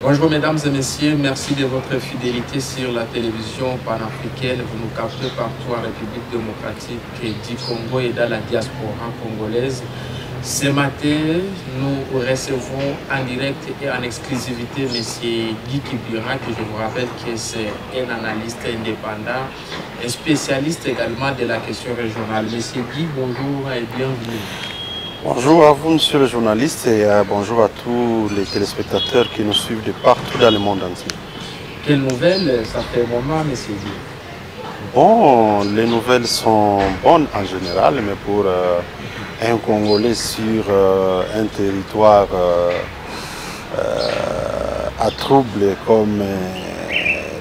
Bonjour mesdames et messieurs, merci de votre fidélité sur la télévision panafricaine. Vous nous captez partout en République démocratique du Congo et dans la diaspora congolaise. Ce matin, nous recevons en direct et en exclusivité M. Guy Kibira, que je vous rappelle que c'est un analyste indépendant, un spécialiste également de la question régionale. M. Guy, bonjour et bienvenue. Bonjour à vous, monsieur le journaliste, et bonjour à tous les téléspectateurs qui nous suivent de partout dans le monde entier. Quelles nouvelles? Ça fait un moment, monsieur Guy. Bon, les nouvelles sont bonnes en général, mais pour un Congolais sur un territoire à trouble comme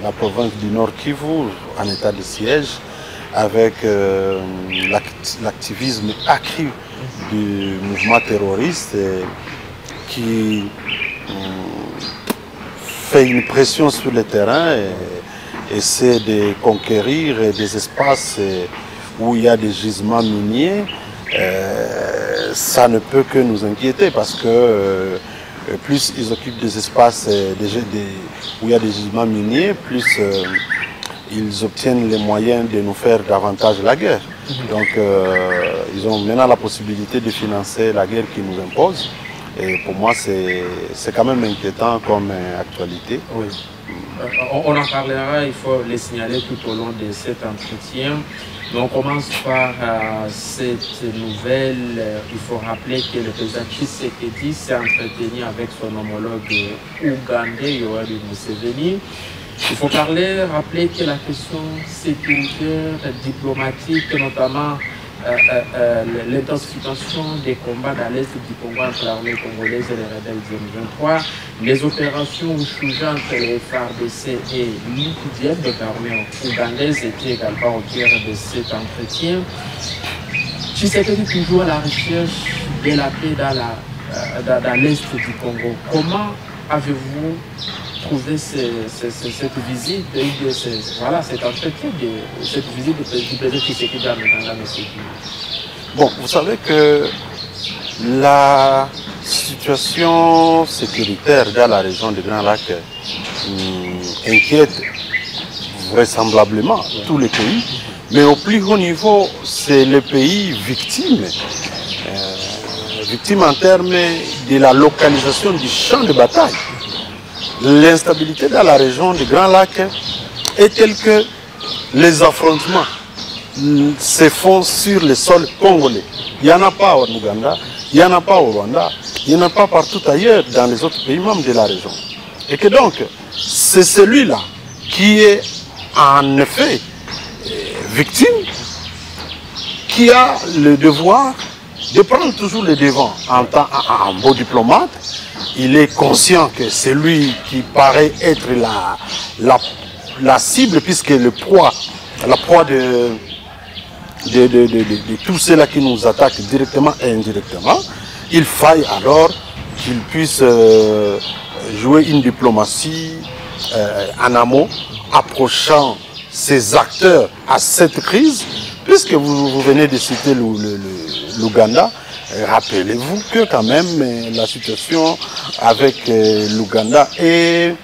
la province du Nord Kivu, en état de siège, avec l'activisme accru du mouvement terroriste qui fait une pression sur le terrain et essaie de conquérir des espaces où il y a des gisements miniers. Ça ne peut que nous inquiéter parce que plus ils occupent des espaces où il y a des gisements miniers, plus ils obtiennent les moyens de nous faire davantage la guerre. Donc ils ont maintenant la possibilité de financer la guerre qu'ils nous imposent. Et pour moi, c'est quand même inquiétant comme actualité. Oui. On en parlera, il faut les signaler tout au long de cet entretien. Mais on commence par cette nouvelle. Il faut rappeler que le président Tshisekedi s'est entretenu avec son homologue ougandais, Yoweri Museveni. Il faut rappeler que la question sécuritaire, diplomatique, notamment l'intensification des combats dans l'est du Congo entre l'armée congolaise et les rebelles du M23, les opérations Shuja entre les FARDC et l'UPDF, donc l'armée ougandaise, étaient également au cœur de cet entretien. Tshisekedi toujours à la recherche de la paix dans l'est du Congo. Comment avez-vous trouvé cette visite, cet entretien, cette visite du président Tshisekedi à Muganda, M. Guy? Bon, vous savez que la situation sécuritaire dans la région du Grand Lac inquiète vraisemblablement tous les pays, mais au plus haut niveau, c'est le pays victime. Victime en termes de la localisation du champ de bataille. L'instabilité dans la région du Grand Lac est telle que les affrontements se font sur le sol congolais. Il n'y en a pas au Ouganda, il n'y en a pas au Rwanda, il n'y en a pas partout ailleurs dans les autres pays membres de la région. Et que donc, c'est celui-là qui est en effet victime, qui a le devoir de prendre toujours le devant en beau diplomate. Il est conscient que c'est lui qui paraît être la cible, puisque la proie de tous ceux-là qui nous attaquent directement et indirectement. Il faille alors qu'il puisse jouer une diplomatie en amont, approchant ces acteurs à cette crise, puisque vous venez de citer l'Ouganda. Rappelez-vous que quand même la situation avec l'Ouganda est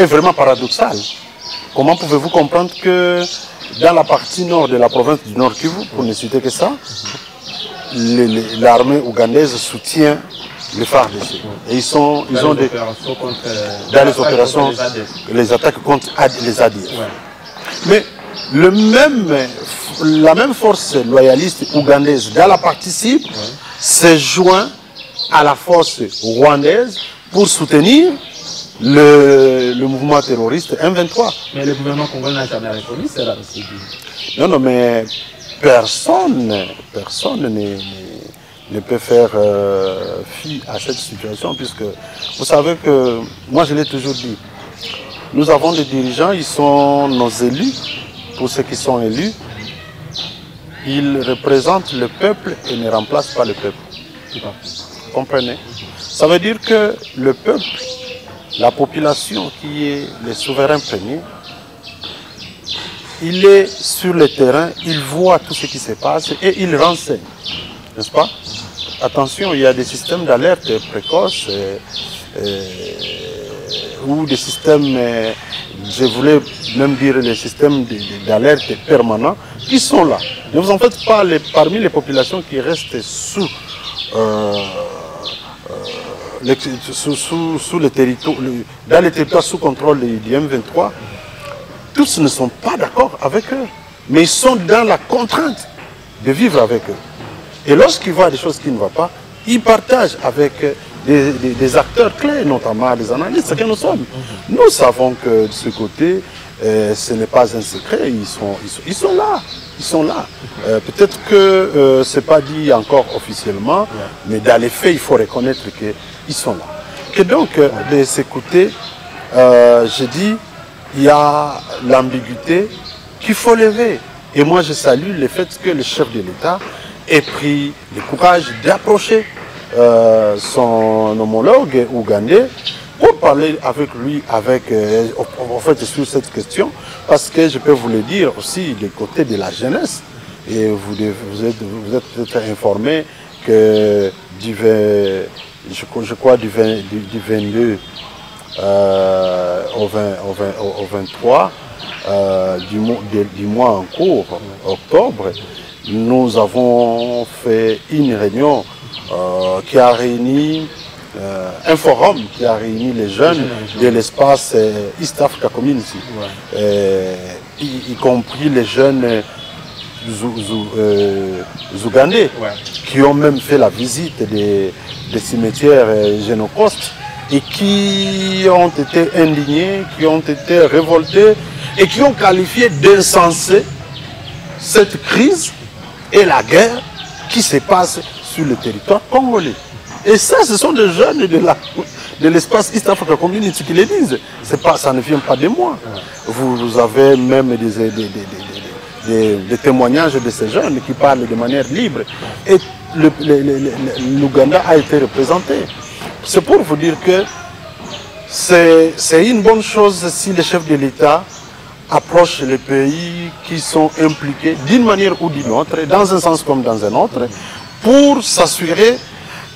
vraiment paradoxale. Comment pouvez-vous comprendre que dans la partie nord de la province du Nord Kivu, pour ne citer que ça, l'armée ougandaise soutient les FARDC. Et ils ont des opérations dans les opérations, les attaques contre les ADF. Ouais. Mais la même force loyaliste ougandaise dans la partie sud se joint à la force rwandaise pour soutenir le mouvement terroriste M23. Mais le gouvernement congolais n'a jamais reconnu cela. Non, mais personne ne peut faire fi à cette situation, puisque vous savez que, moi je l'ai toujours dit, nous avons des dirigeants, ils sont nos élus. Pour ceux qui sont élus, ils représentent le peuple et ne remplacent pas le peuple. Vous comprenez? Ça veut dire que le peuple, la population qui est le souverain premier, il est sur le terrain, il voit tout ce qui se passe et il renseigne, n'est-ce pas? attention, il y a des systèmes d'alerte précoce ou des systèmes, je voulais même dire les systèmes d'alerte permanents qui sont là. Ne vous en faites pas, parmi les populations qui restent sous le territoire, dans les territoires sous contrôle du M23, tous ne sont pas d'accord avec eux, mais ils sont dans la contrainte de vivre avec eux. Et lorsqu'ils voient des choses qui ne vont pas, ils partagent avec des acteurs clés, notamment des analystes que nous sommes. Nous savons que de ce côté, ce n'est pas un secret, ils sont là. Ils sont là. Peut-être que ce n'est pas dit encore officiellement, mais dans les faits, il faut reconnaître qu'ils sont là. Et donc, de ce côté, je dis, il y a l'ambiguïté qu'il faut lever. Et moi, je salue le fait que le chef de l'État ait pris le courage d'approcher son homologue ougandais pour parler avec lui, en fait, sur cette question, parce que je peux vous le dire aussi du côté de la jeunesse, et vous êtes peut-être informé que je crois du 22 au 23 du mois en cours, octobre, nous avons fait une réunion qui a réuni un forum qui a réuni les jeunes de l'espace East Africa Community, y compris les jeunes ougandais, qui ont même fait la visite des cimetières génocostes et qui ont été indignés, qui ont été révoltés et qui ont qualifié d'insensé cette crise et la guerre qui se passe sur le territoire congolais. Et ça, ce sont des jeunes de l'espace East Africa Community qui le disent. Ça ne vient pas de moi. Vous avez même des témoignages de ces jeunes qui parlent de manière libre. Et l'Ouganda a été représenté. C'est pour vous dire que c'est une bonne chose si les chefs de l'État approchent les pays qui sont impliqués d'une manière ou d'une autre, dans un sens comme dans un autre, pour s'assurer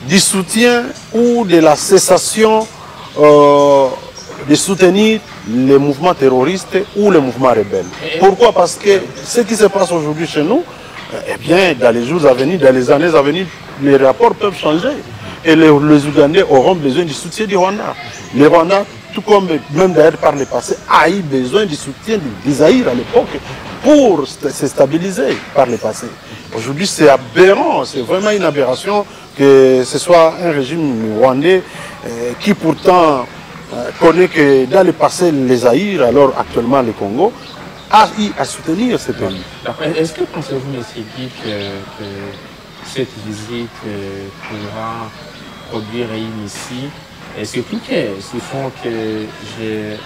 du soutien ou de la cessation de soutenir les mouvements terroristes ou les mouvements rebelles. Pourquoi? Parce que ce qui se passe aujourd'hui chez nous, eh bien, dans les jours à venir, dans les années à venir, les rapports peuvent changer. Et les Ougandais auront besoin du soutien du Rwanda. Le Rwanda, tout comme même d'ailleurs par le passé, a eu besoin du soutien du Zaïre à l'époque pour se stabiliser par le passé. Aujourd'hui, c'est aberrant, c'est vraiment une aberration que ce soit un régime rwandais qui pourtant connaît que dans le passé les Zaïre, alors actuellement le Congo, a eu à soutenir ce pays. Est-ce que pensez-vous, M. Guy, que cette visite pourra produire ici, et surtout qu'il faut que je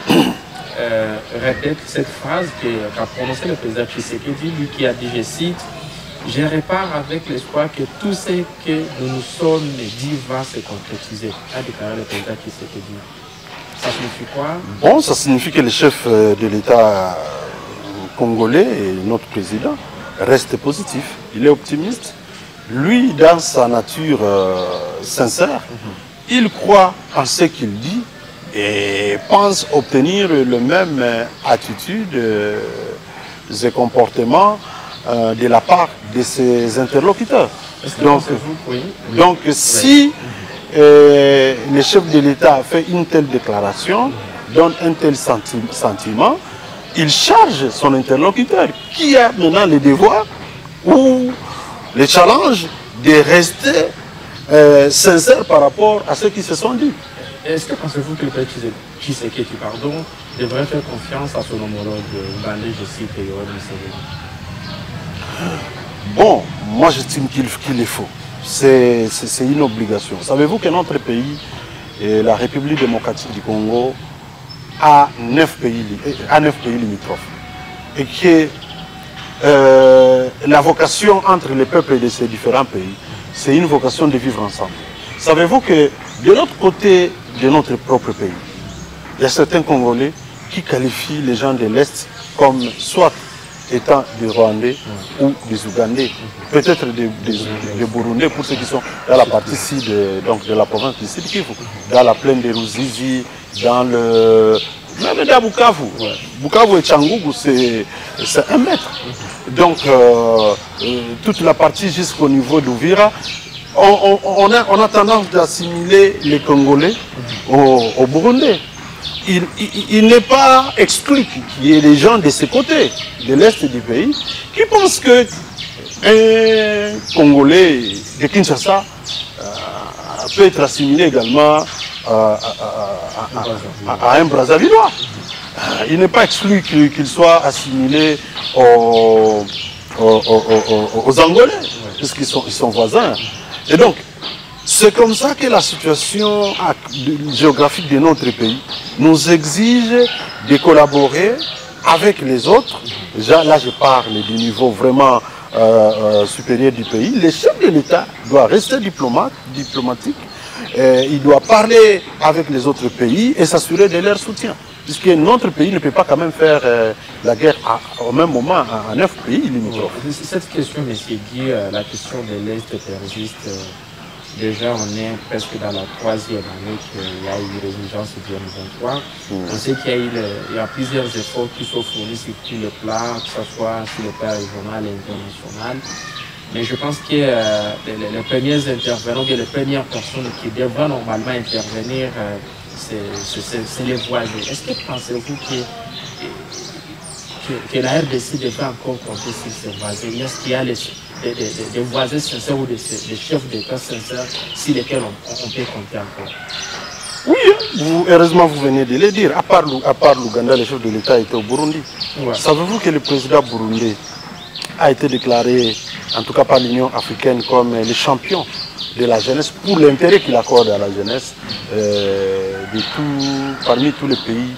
répète cette phrase qu'a prononcée le président Tshisekedi, lui qui a dit, je cite, « Je repars avec l'espoir que tout ce que nous nous sommes dit va se concrétiser », a déclaré le président Tshisekedi. Ça signifie quoi? Bon, ça signifie que le chef de l'État congolais et notre président reste positif, il est optimiste. Lui, dans sa nature sincère, il croit en ce qu'il dit et pense obtenir le même attitude et comportement de la part de ses interlocuteurs. Donc si le chef de l'État a fait une telle déclaration, donne un tel sentiment, il charge son interlocuteur qui a maintenant le devoir ou le challenge de rester sincère par rapport à ce qui se sont dit. Est-ce que pensez-vous que le président Tshisekedi devrait faire confiance à son homologue ougandais, je cite, Yoweri Museveni? Bon, moi j'estime qu'il le faut. C'est une obligation. Savez-vous que notre pays, la République démocratique du Congo, a 9 pays limitrophes. Et que la vocation entre les peuples de ces différents pays, c'est une vocation de vivre ensemble. Savez-vous que de l'autre côté de notre propre pays, il y a certains Congolais qui qualifient les gens de l'Est comme soit étant des Rwandais ou des Ougandais, peut-être des Burundais pour ceux qui sont dans la partie sud de la province du Sud Kivu, dans la plaine de Ruzizi, dans le... Même dans Bukavu. Bukavu et Tchangougou, c'est 1 mètre. Donc, toute la partie jusqu'au niveau d'Ouvira, on a tendance d'assimiler les Congolais aux Burundais. Il n'est pas exclu qu'il y ait des gens de ces côtés, de l'Est du pays, qui pensent que un Congolais de Kinshasa peut être assimilé également à un Brazzavillois. Il n'est pas exclu qu'il soit assimilé aux Angolais, puisqu'ils sont voisins. Et donc, c'est comme ça que la situation géographique de notre pays nous exige de collaborer avec les autres. Déjà, là, je parle du niveau vraiment supérieur du pays. Le chef de l'État doit rester diplomatique. Il doit parler avec les autres pays et s'assurer de leur soutien. Puisque notre pays ne peut pas quand même faire la guerre au même moment à 9 pays limitrophes. Cette question, M. Guy, la question de l'Est persiste. Déjà, on est presque dans la 3e année qu'il y a eu résurgence du M23. On sait qu'il y a plusieurs efforts qui sont fournis sur tous les plans, que ce soit sur le plan régional et international. Mais je pense que les premiers intervenants, les premières personnes qui devraient normalement intervenir, c'est les voisins. Est-ce que pensez-vous que la RDC devrait encore compter sur ses voisins? Est-ce qu'il y a des voisins sincères ou des chefs d'État sincères sur lesquels on peut compter encore? Oui, heureusement vous venez de le dire. À part l'Ouganda, le chef de l'État était au Burundi. Ouais. Savez-vous que le président burundais a été déclaré, en tout cas par l'Union africaine, comme le champion de la jeunesse pour l'intérêt qu'il accorde à la jeunesse parmi tous les pays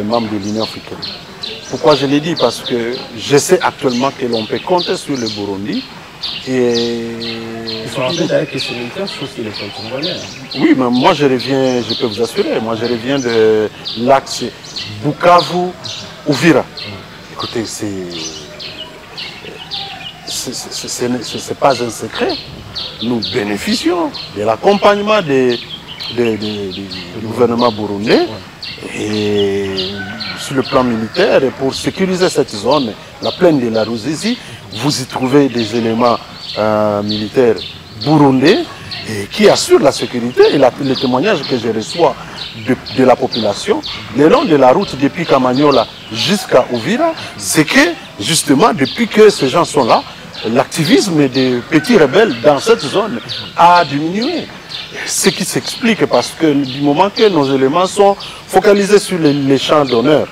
membres de l'Union africaine. Pourquoi je l'ai dit? Parce que je sais actuellement que l'on peut compter sur le Burundi. Il faut rappeler d'ailleurs que ces militaires sont aussi les soldats congolais. Oui, mais moi je reviens, je peux vous assurer, moi je reviens de l'axe Bukavu-Uvira. Écoutez, c'est pas un secret. Nous bénéficions de l'accompagnement du gouvernement burundais et sur le plan militaire, et pour sécuriser cette zone, la plaine de la Ruzizi, vous y trouvez des éléments militaires burundais qui assurent la sécurité. Et le témoignage que je reçois de la population, le long de la route depuis Kamanyola jusqu'à Uvira, c'est que justement depuis que ces gens sont là, l'activisme des petits rebelles dans cette zone a diminué. Ce qui s'explique parce que du moment que nos éléments sont focalisés sur les champs d'honneur,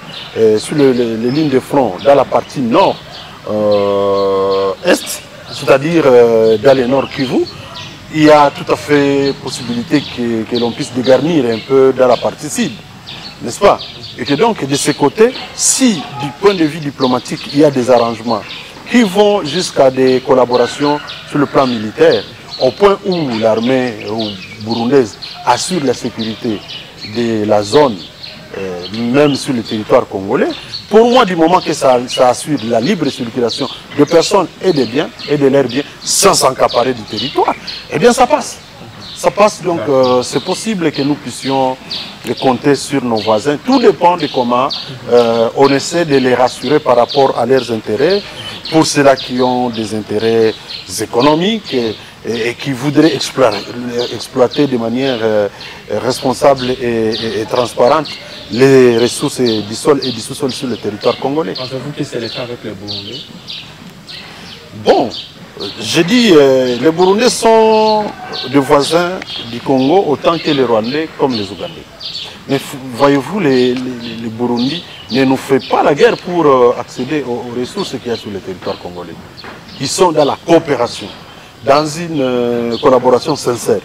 sur les lignes de front, dans la partie nord-est, c'est-à-dire dans le nord Kivu, il y a tout à fait possibilité que l'on puisse dégarnir un peu dans la partie sud, n'est-ce pas? Et que donc de ce côté, si du point de vue diplomatique, il y a des arrangements qui vont jusqu'à des collaborations sur le plan militaire, au point où l'armée burundaise assure la sécurité de la zone, même sur le territoire congolais, pour moi, du moment que ça assure la libre circulation de personnes et de biens, et de leurs biens, sans s'accaparer du territoire, eh bien ça passe. Ça passe, donc c'est possible que nous puissions compter sur nos voisins. Tout dépend de comment on essaie de les rassurer par rapport à leurs intérêts, pour ceux-là qui ont des intérêts économiques et qui voudraient exploiter de manière responsable et transparente les ressources du sol et du sous-sol sur le territoire congolais. Pensez-vous que c'est le cas avec les Burundais? Bon, j'ai dit, les Burundais sont des voisins du Congo autant que les Rwandais comme les Ougandais. Mais voyez-vous, les Burundis ne nous font pas la guerre pour accéder aux ressources qu'il y a sur le territoire congolais. Ils sont dans la coopération, dans une collaboration sincère.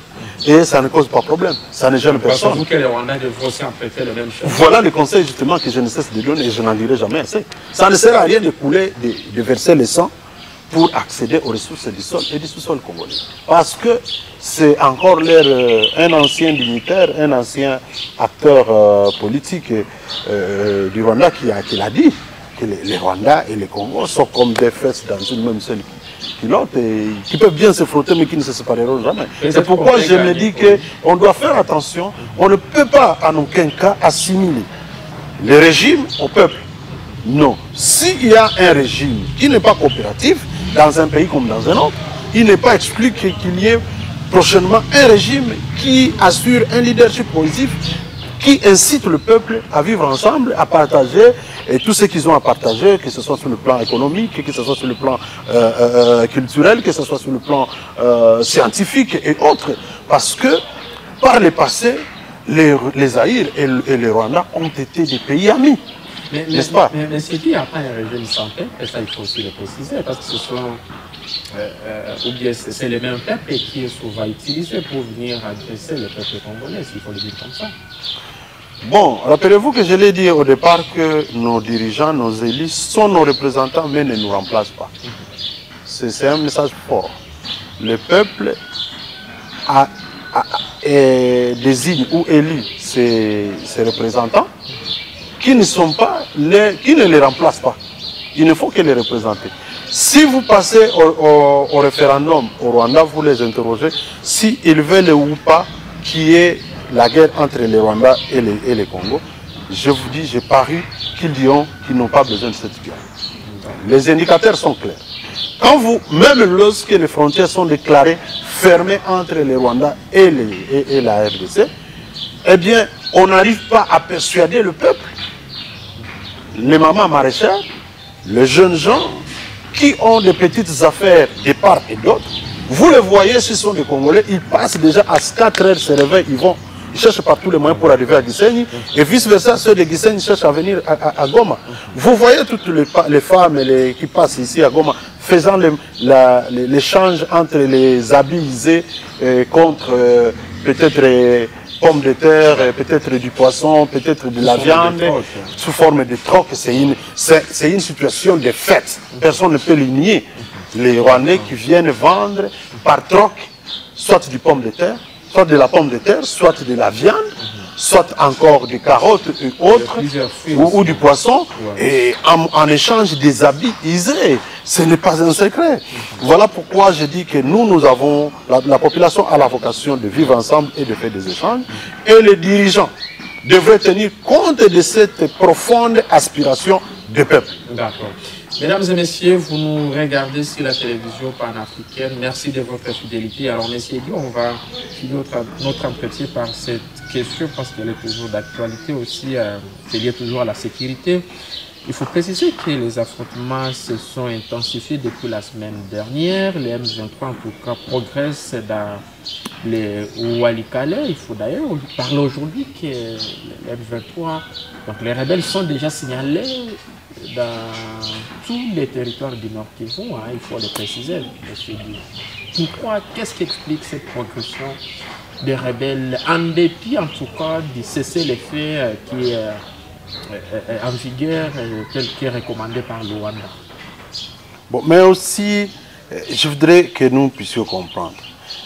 Et ça ne cause pas de problème, ça ne gêne personne. Pensez-vous que les Rwandais devraient aussi emprunter le même chemin? Voilà le conseil justement que je ne cesse de donner et je n'en dirai jamais assez. Ça ne sert à rien de couler, de verser le sang pour accéder aux ressources du sol et du sous-sol congolais. Parce que c'est encore un ancien dignitaire, un ancien acteur politique du Rwanda qui l'a dit, que les Rwandais et les Congos sont comme des fesses dans une même seule culotte et qui peuvent bien se frotter mais qui ne se sépareront jamais. C'est pourquoi je me dis qu'on doit faire attention. On ne peut pas en aucun cas assimiler le régime au peuple. Non. S'il y a un régime qui n'est pas coopératif dans un pays comme dans un autre, il n'est pas exclu qu'il y ait prochainement un régime qui assure un leadership positif, qui incite le peuple à vivre ensemble, à partager et tout ce qu'ils ont à partager, que ce soit sur le plan économique, que ce soit sur le plan culturel, que ce soit sur le plan scientifique et autres. Parce que par le passé, les Zaïre et les Rwanda ont été des pays amis. N'est-ce pas? Mais c'est qu'il n'y a pas un régime sans peuple, et ça il faut aussi le préciser, parce que ce sont, ou bien c'est les mêmes peuples qui souvent utilisés pour venir agresser le peuple congolais, s'il faut le dire comme ça. Bon, rappelez-vous que je l'ai dit au départ que nos dirigeants, nos élus sont nos représentants, mais ne nous remplacent pas. C'est un message fort. Le peuple désigne ou élit ses représentants, qui ne sont pas qui ne les remplacent pas. Il ne faut que les représenter. Si vous passez au référendum au Rwanda, vous les interrogez s'ils veulent ou pas qu'il y ait la guerre entre les Rwandais et les Congo. Je vous dis, j'ai paru qu'ils diront qu'ils n'ont pas besoin de cette guerre. Les indicateurs sont clairs. Quand même lorsque les frontières sont déclarées fermées entre les Rwandais et la RDC, eh bien, on n'arrive pas à persuader le peuple. Les mamans maraîchères, les jeunes gens qui ont des petites affaires de part et d'autre, vous les voyez, ce sont des Congolais, ils passent déjà à 4 heures, se réveillent, ils cherchent par tous les moyens pour arriver à Gisenyi, et vice-versa, ceux de Gisenyi cherchent à venir à Goma. Vous voyez toutes les femmes qui passent ici à Goma, faisant l'échange entre les habits usés contre peut-être pommes de terre, peut-être du poisson, peut-être de la viande, sous forme de troc. C'est une situation de fête. Personne ne peut le nier. Les Rwandais qui viennent vendre par troc, soit du pomme de terre, soit de la pomme de terre, soit de la viande, soit encore des carottes et autres, ou du poisson, et en échange des habits usés. Ce n'est pas un secret. Voilà pourquoi je dis que nous avons, la population a la vocation de vivre ensemble et de faire des échanges, et les dirigeants devraient tenir compte de cette profonde aspiration du peuple. D'accord. Mesdames et messieurs, vous nous regardez sur la télévision panafricaine. Merci de votre fidélité. Alors, messieurs, on va finir notre entretien par cette question parce qu'elle est toujours d'actualité aussi. C'est lié toujours à la sécurité. Il faut préciser que les affrontements se sont intensifiés depuis la semaine dernière. Les M23, en tout cas, progressent dans les Walikale. Il faut d'ailleurs parler aujourd'hui que les M23, donc les rebelles, sont déjà signalés dans tous les territoires du Nord Kivu. Il faut le préciser, monsieur Guy. Pourquoi, qu'est-ce qui explique cette progression des rebelles, en dépit en tout cas du cessez-le-feu qui est en vigueur, tel qu'est recommandé par le Rwanda? Bon, mais aussi, je voudrais que nous puissions comprendre.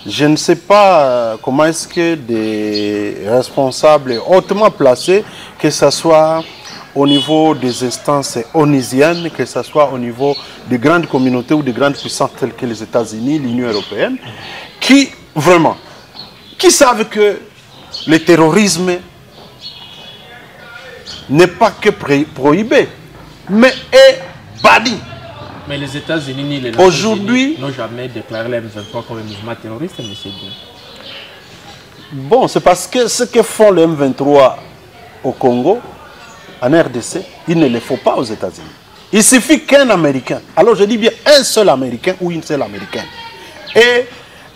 Je ne sais pas comment est-ce que des responsables hautement placés, que ce soit au niveau des instances onusiennes, que ce soit au niveau des grandes communautés ou des grandes puissances telles que les États-Unis, l'Union européenne, qui vraiment, qui savent que le terrorisme n'est pas que prohibé, mais est banni. Mais les États-Unis ni les aujourd'hui n'ont jamais déclaré les M23 comme un mouvement terroriste, M. Guy. Bon, c'est parce que ce que font les M23 au Congo, en RDC, il ne le faut pas aux États-Unis. Il suffit qu'un Américain, alors je dis bien un seul Américain ou une seule Américaine, ait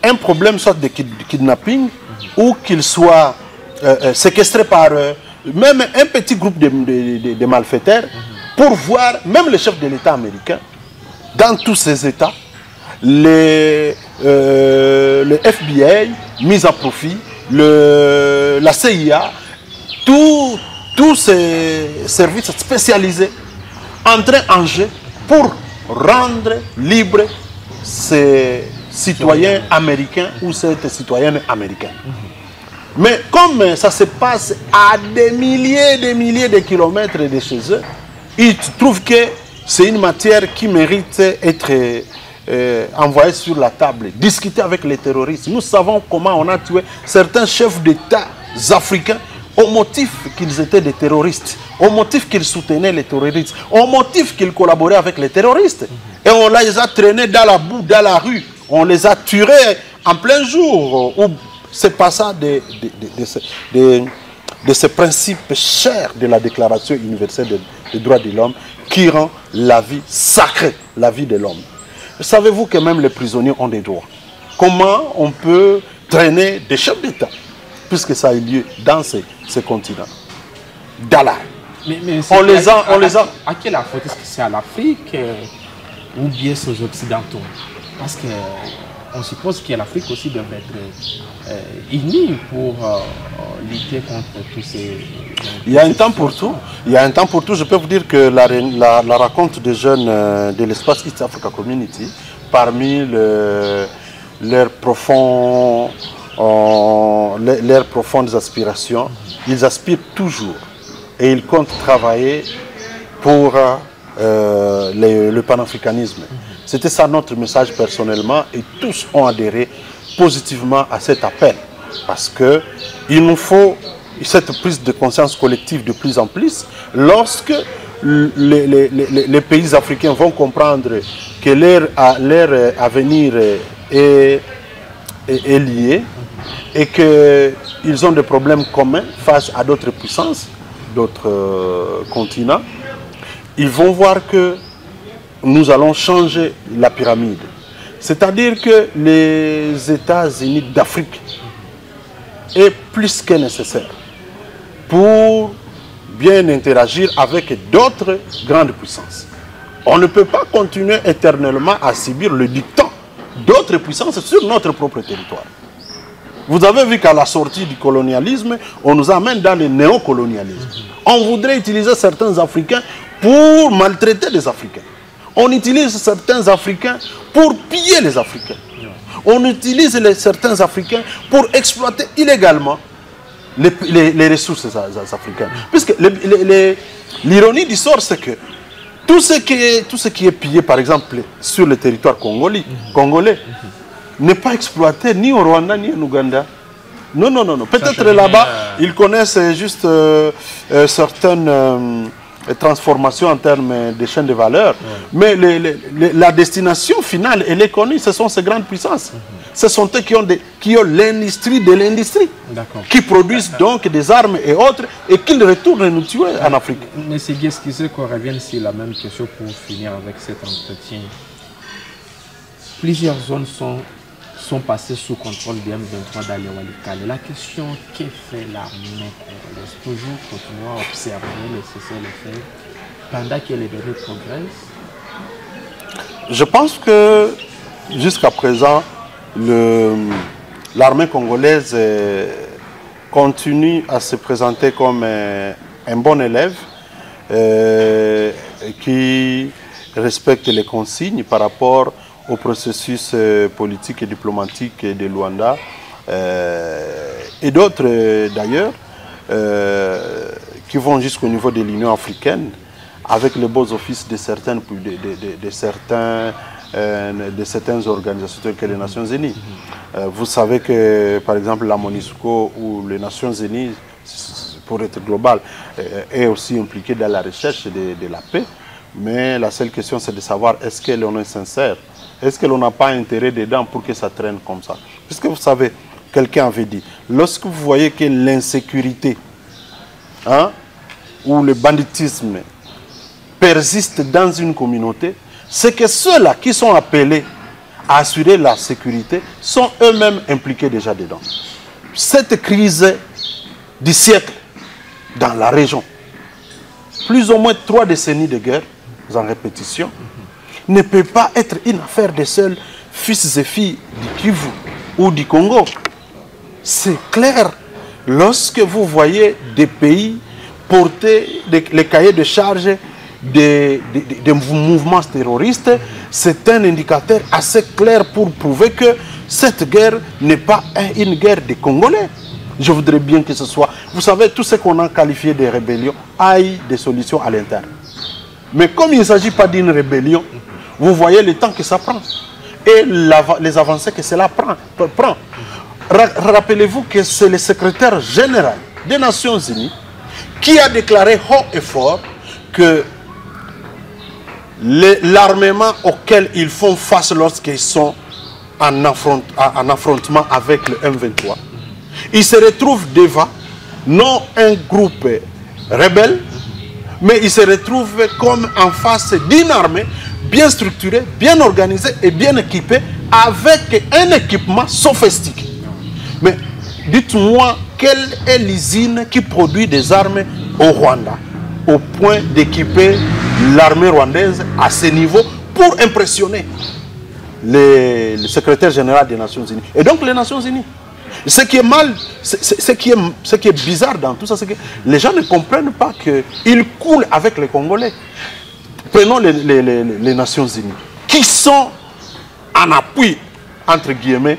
un problème soit de kidnapping ou qu'il soit séquestré par même un petit groupe de malfaiteurs pour voir même le chef de l'État américain dans tous ces États, le FBI mis à profit, la CIA, tous ces services spécialisés entrés en jeu pour rendre libres ces citoyens américains ou cette citoyenne américaine. Mais comme ça se passe à des milliers de kilomètres de chez eux, ils trouvent que c'est une matière qui mérite d'être envoyée sur la table, discuter avec les terroristes. Nous savons comment on a tué certains chefs d'État africains au motif qu'ils étaient des terroristes, au motif qu'ils soutenaient les terroristes, au motif qu'ils collaboraient avec les terroristes. Et on les a traînés dans la boue, dans la rue. On les a tués en plein jour. C'est pas ça de ce principe cher de la Déclaration universelle des droits de l'homme qui rend la vie sacrée, la vie de l'homme. Savez-vous que même les prisonniers ont des droits? Comment on peut traîner des chefs d'État, puisque ça a eu lieu dans ces continents? Dans mais on les a... À quelle faute? Est-ce que c'est à l'Afrique ou bien c'est aux Occidentaux? Parce qu'on suppose que l'Afrique aussi devrait être unie pour lutter contre tous ces... Il y a un temps pour tout. Il y a un temps pour tout. Je peux vous dire que la rencontre des jeunes de l'espace East Africa Community, parmi leurs profondes aspirations, ils aspirent toujours et ils comptent travailler pour le panafricanisme. C'était ça notre message personnellement et tous ont adhéré positivement à cet appel. Parce qu'il nous faut cette prise de conscience collective de plus en plus lorsque les pays africains vont comprendre que leur avenir est lié et qu'ils ont des problèmes communs face à d'autres puissances, d'autres continents. Ils vont voir que nous allons changer la pyramide. C'est-à-dire que les États-Unis d'Afrique est plus que nécessaire pour bien interagir avec d'autres grandes puissances. On ne peut pas continuer éternellement à subir le dictat d'autres puissances sur notre propre territoire. Vous avez vu qu'à la sortie du colonialisme, on nous amène dans le néocolonialisme. On voudrait utiliser certains Africains pour maltraiter les Africains. On utilise certains Africains pour piller les Africains. On utilise certains Africains pour exploiter illégalement les ressources africaines. Puisque l'ironie du sort, c'est que tout ce qui est pillé, par exemple, sur le territoire congolais, n'est pas exploité ni au Rwanda ni en Ouganda. Non, non, non, non. Peut-être là-bas, ils connaissent juste certaines transformations en termes de chaîne de valeur. Mais la destination finale, elle est connue. Ce sont ces grandes puissances. Ce sont eux qui ont l'industrie de l'industrie, qui produisent donc des armes et autres, et qu'ils retournent nous tuer en Afrique. Mais c'est excusez qu'on revienne sur la même question pour finir avec cet entretien. Plusieurs zones sont passées sous contrôle du M23 dans les Walikale. La question, que fait l'armée congolaise? Toujours continuer à observer les cessez-le-feu pendant que les délais progressent? Je pense que jusqu'à présent, l'armée congolaise continue à se présenter comme un bon élève qui respecte les consignes par rapport au processus politique et diplomatique de Luanda et d'autres d'ailleurs qui vont jusqu'au niveau de l'Union africaine avec les beaux offices de certaines organisations telles que les Nations Unies. Vous savez que par exemple la MONUSCO ou les Nations Unies, pour être global, est aussi impliquée dans la recherche de la paix, mais la seule question c'est de savoir est-ce que l'on est sincère. Est-ce que l'on n'a pas intérêt dedans pour que ça traîne comme ça? Puisque vous savez, quelqu'un avait dit, lorsque vous voyez que l'insécurité ou le banditisme persiste dans une communauté, c'est que ceux-là qui sont appelés à assurer la sécurité sont eux-mêmes impliqués déjà dedans. Cette crise du siècle dans la région, plus ou moins 3 décennies de guerre, en répétition, ne peut pas être une affaire des seuls fils et filles du Kivu ou du Congo. C'est clair, lorsque vous voyez des pays porter les cahiers de charge des mouvements terroristes, c'est un indicateur assez clair pour prouver que cette guerre n'est pas une guerre des Congolais. Je voudrais bien que ce soit... Vous savez, tout ce qu'on a qualifié de rébellion a eu des solutions à l'interne. Mais comme il ne s'agit pas d'une rébellion, vous voyez le temps que ça prend. Et les avancées que cela prend. Rappelez-vous que c'est le secrétaire général des Nations Unies qui a déclaré haut et fort que l'armement auquel ils font face lorsqu'ils sont en affrontement avec le M23, ils se retrouvent devant non un groupe rebelle, mais ils se retrouvent comme en face d'une armée bien structurée, bien organisée et bien équipée, avec un équipement sophistiqué. Mais dites-moi, quelle est l'usine qui produit des armes au Rwanda, au point d'équiper l'armée rwandaise à ce niveau pour impressionner le secrétaire général des Nations Unies et donc les Nations Unies? Ce qui est mal, ce qui est bizarre dans tout ça, c'est que les gens ne comprennent pas qu'ils coulent avec les Congolais. Prenons les Nations Unies, qui sont en appui, entre guillemets,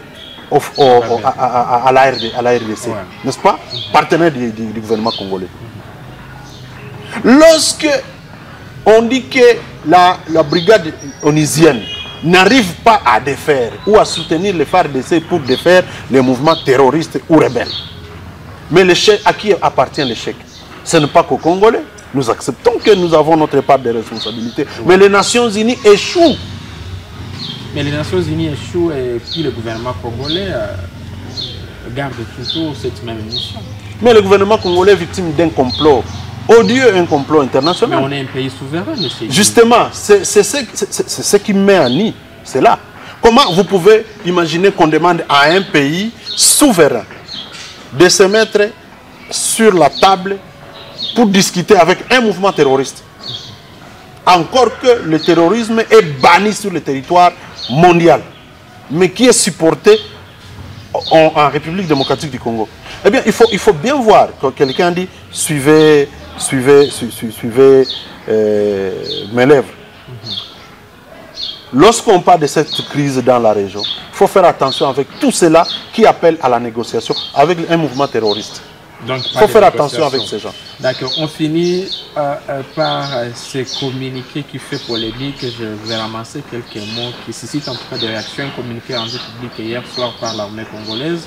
à la RDC, n'est-ce pas? Partenaire du gouvernement congolais. Lorsque on dit que la brigade onusienne n'arrive pas à défaire ou à soutenir les FARDC pour défaire les mouvements terroristes ou rebelles, mais à qui appartient l'échec? Ce n'est pas qu'aux Congolais. Nous acceptons que nous avons notre part de responsabilité, mais les Nations Unies échouent. Mais les Nations Unies échouent et puis le gouvernement congolais garde toujours cette même mission. Mais le gouvernement congolais est victime d'un complot odieux, un complot international. Mais on est un pays souverain, monsieur. Justement, c'est ce qui met en nid. C'est là. Comment vous pouvez imaginer qu'on demande à un pays souverain de se mettre sur la table pour discuter avec un mouvement terroriste? Encore que le terrorisme est banni sur le territoire mondial, mais qui est supporté en République démocratique du Congo. Eh bien, il faut bien voir, quand quelqu'un dit « suivez mes lèvres ». Lorsqu'on parle de cette crise dans la région, il faut faire attention avec tout cela qui appelle à la négociation avec un mouvement terroriste. Il faut faire attention avec ces gens. D'accord. On finit par ce communiqué qui fait polémique. Je vais ramasser quelques mots qui suscitent en tout cas des réactions. Un communiqué rendu public hier soir par l'armée congolaise.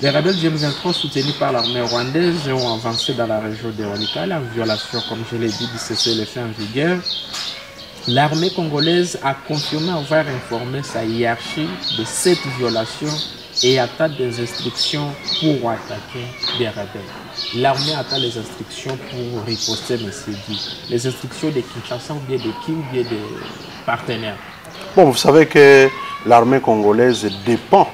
Les rebelles du M23 soutenus par l'armée rwandaise ont avancé dans la région de Walikale en violation, comme je l'ai dit, du cessez-le-feu en vigueur. L'armée congolaise a confirmé avoir informé sa hiérarchie de cette violation et attend des instructions pour attaquer des rebelles. L'armée attend les instructions pour riposter, monsieur dit. Les instructions de Kinshasa ou bien de qui ou bien des partenaires? Bon, vous savez que l'armée congolaise dépend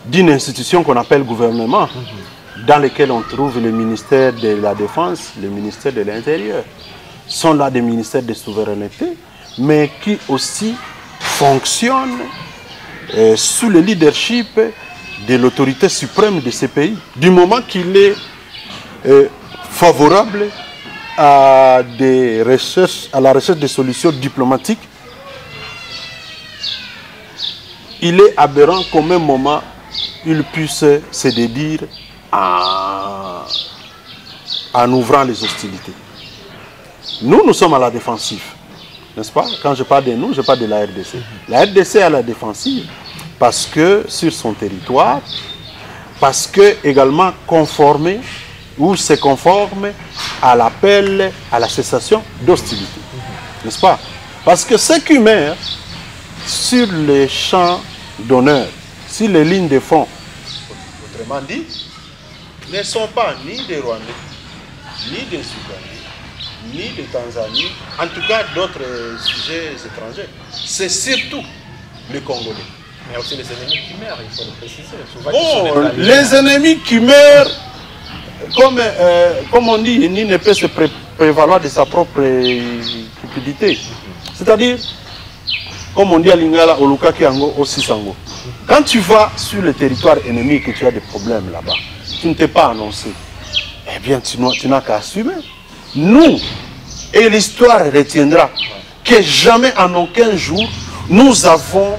d'une institution qu'on appelle gouvernement, dans lequel on trouve le ministère de la Défense, le ministère de l'Intérieur. Ce sont là des ministères de souveraineté, mais qui aussi fonctionne sous le leadership de l'autorité suprême de ce pays, du moment qu'il est favorable à la recherche de solutions diplomatiques. Il est aberrant qu'au même moment, il puisse se dédire en ouvrant les hostilités. Nous sommes à la défensive. N'est-ce pas? Quand je parle de nous, je parle de la RDC. La RDC est à la défensive parce que sur son territoire, parce que également conformé ou se conforme à l'appel à la cessation d'hostilité. N'est-ce pas? Parce que ceux qui meurent sur les champs d'honneur, sur les lignes de front, autrement dit, ne sont pas ni des Rwandais, ni des Soudanais, ni de Tanzanie, en tout cas d'autres sujets étrangers. C'est surtout les Congolais. Mais aussi les ennemis qui meurent, il faut le préciser. Bon, les ennemis qui meurent, comme on dit, ni ne peut se prévaloir de sa propre cupidité. C'est-à-dire, comme on dit à Lingala, au Lukaki Ango, au Sisango. Quand tu vas sur le territoire ennemi et que tu as des problèmes là-bas, tu ne t'es pas annoncé, eh bien tu n'as qu'à assumer. Nous, et l'histoire retiendra que jamais en aucun jour nous avons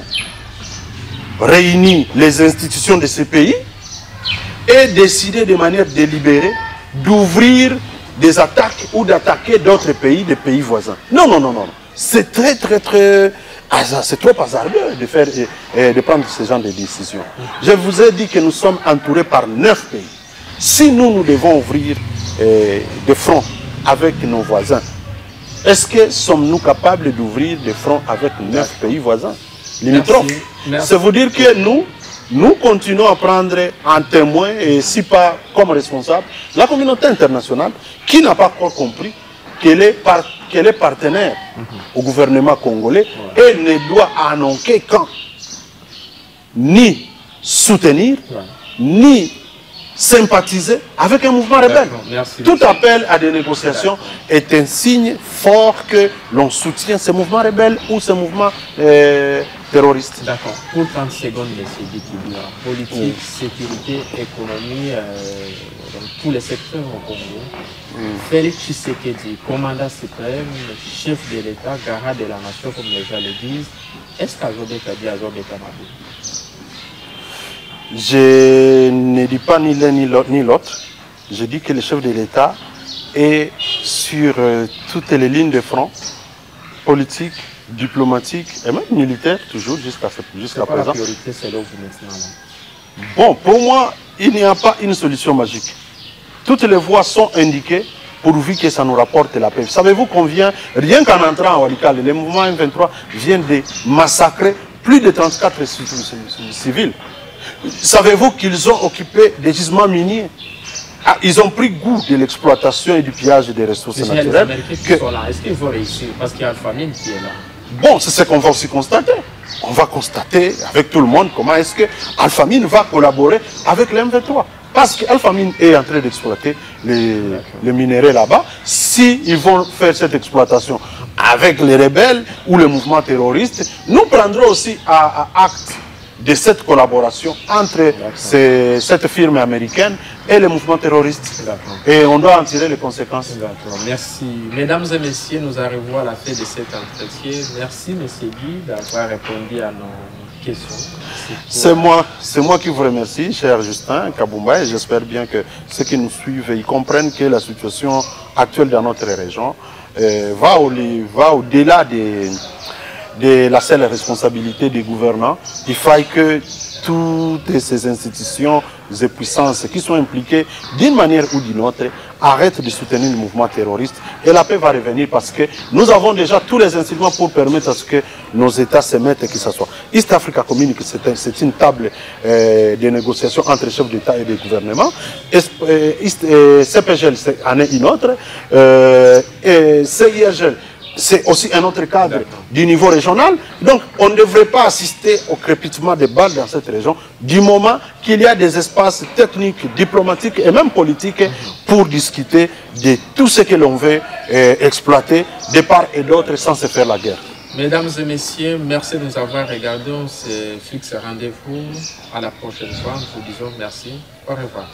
réuni les institutions de ce pays et décidé de manière délibérée d'ouvrir des attaques ou d'attaquer d'autres pays, des pays voisins. Non, non, non, non. C'est très c'est trop hasardeux de prendre ce genre de décision. Je vous ai dit que nous sommes entourés par 9 pays. Si nous devons ouvrir des fronts avec nos voisins, est-ce que sommes-nous capables d'ouvrir des fronts avec 9 pays voisins limitrophes? C'est vous dire que nous continuons à prendre en témoin, et si pas comme responsable, la communauté internationale qui n'a pas encore compris qu'elle est partenaire au gouvernement congolais et ne doit en aucun cas ni soutenir, ni sympathiser avec un mouvement rebelle. Tout appel à des négociations est un signe fort que l'on soutient ce mouvement rebelle ou ce mouvement terroriste. D'accord. Pour 30 secondes, M. Dikibia, politique, sécurité, économie, dans tous les secteurs au Congo, Félix Tshisekedi, commandant suprême, chef de l'État, garant de la nation, comme les gens le disent, est-ce qu'Azobeka dit Azobeka Mabou? Je ne dis pas ni l'un ni l'autre. Je dis que le chef de l'État est sur toutes les lignes de front, politique, diplomatique et même militaire, toujours jusqu'à présent. La priorité, c'est là où vous maintenant, là. Bon, pour moi, il n'y a pas une solution magique. Toutes les voies sont indiquées pourvu que ça nous rapporte la paix. Savez-vous qu'on vient, rien qu'en entrant à Walikale, le mouvement M23 vient de massacrer plus de 34 civils. Savez-vous qu'ils ont occupé des gisements miniers? Ils ont pris goût de l'exploitation et du pillage des ressources naturelles. Est-ce qu'ils vont réussir? Parce qu'il y a la famine qui est là. Bon, c'est ce qu'on va aussi constater. On va constater avec tout le monde comment est-ce que Alpha Mine va collaborer avec le M23. Parce qu'Alpha Mine est en train d'exploiter les minéraux là-bas. S'ils vont faire cette exploitation avec les rebelles ou les mouvements terroristes, nous prendrons aussi acte de cette collaboration entre cette firme américaine et les mouvements terroristes. Et on doit en tirer les conséquences. Merci. Mesdames et messieurs, nous arrivons à la fin de cet entretien. Merci, M. Guy, d'avoir répondu à nos questions. C'est moi qui vous remercie, cher Justin Kabumba, et j'espère bien que ceux qui nous suivent ils comprennent que la situation actuelle dans notre région va au-delà de la seule responsabilité des gouvernants. Il faille que toutes ces institutions et puissances qui sont impliquées d'une manière ou d'une autre arrêtent de soutenir le mouvement terroriste et la paix va revenir parce que nous avons déjà tous les instruments pour permettre à ce que nos États se mettent et que ce soit. East Africa Community, c'est une table de négociation entre chefs d'État et de gouvernement. CPGL, c'en est une autre. Et CIRGL, c'est aussi un autre cadre du niveau régional. Donc, on ne devrait pas assister au crépitement des balles dans cette région du moment qu'il y a des espaces techniques, diplomatiques et même politiques pour discuter de tout ce que l'on veut exploiter de part et d'autre sans se faire la guerre. Mesdames et messieurs, merci de nous avoir regardés. On se fixe rendez-vous à la prochaine fois. Nous vous disons merci. Au revoir.